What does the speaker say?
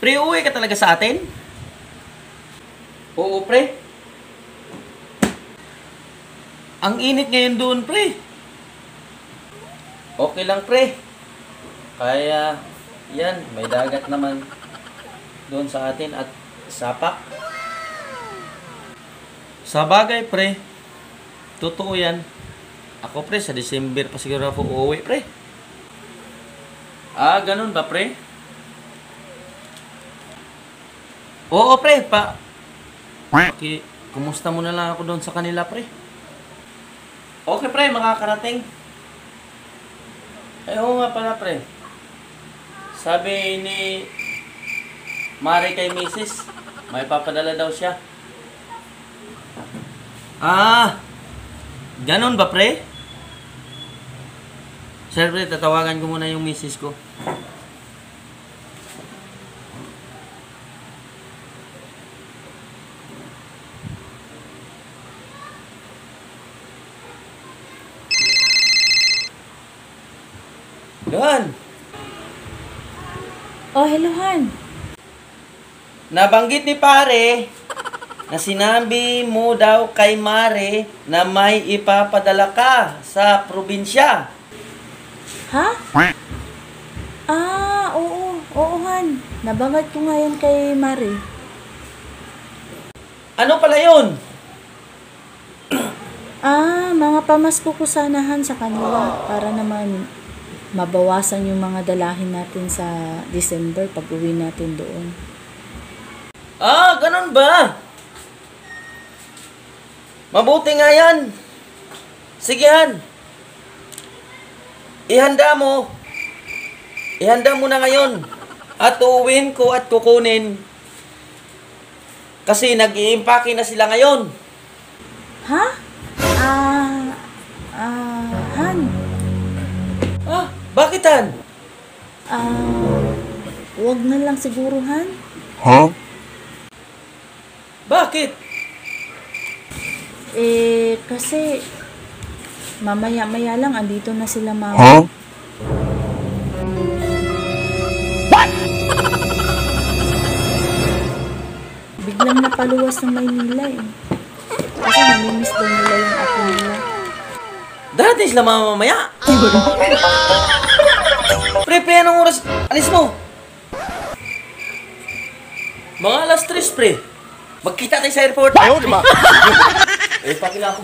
Pre, uwi ka talaga sa atin? Oo, pre. Ang init ngayon doon, pre. Okay lang, pre. Kaya, yan, may dagat naman doon sa atin at sapak. Sa bagay, pre. Totoo yan. Ako, pre, sa December pa siguro ako uuwi, pre. Ah, ganun ba, pre? Oo, pre. Kumusta mo na lang ako doon sa kanila, pre? Okay, pre. Makakarating. Eh, oo nga pala, pre. Sabi ni Mari kay Mrs. May papadala daw siya. Ah, ganun ba, pre? Sir, pre, tatawagan ko muna yung Mrs. ko. Luhan! Oh, hello, Han. Nabanggit ni pare na sinabi mo daw kay Mare na may ipapadala ka sa probinsya. Ha? Ah, oo. Oo, Han. Nabanggit ko nga yan kay Mari. Ano pala yun? Mga pamasko ko sana, Han, sa kanila para naman mabawasan yung mga dalahin natin sa December pag uwi natin doon. Ah, ganun ba? Mabuti nga yan. Sige, Han. Ihanda mo. Ihanda mo na ngayon. At uuwiin ko at kukunin. Kasi nag-i-impake na sila ngayon. Ha? Han. Ah, bakit, Han? Wag na lang siguro, Han. Huh? Bakit? Kasi mamaya-maya lang andito na sila, Mama. Huh? Biglang napaluwas ng Maynila eh. Kasi namimiss daw nila yung apo nila. Darating sila mamamaya. Pre, anong oras? Alis mo. Mga alas 3, pre. Magkita tayo sa airport. Ayaw, di ba? Pakila ako.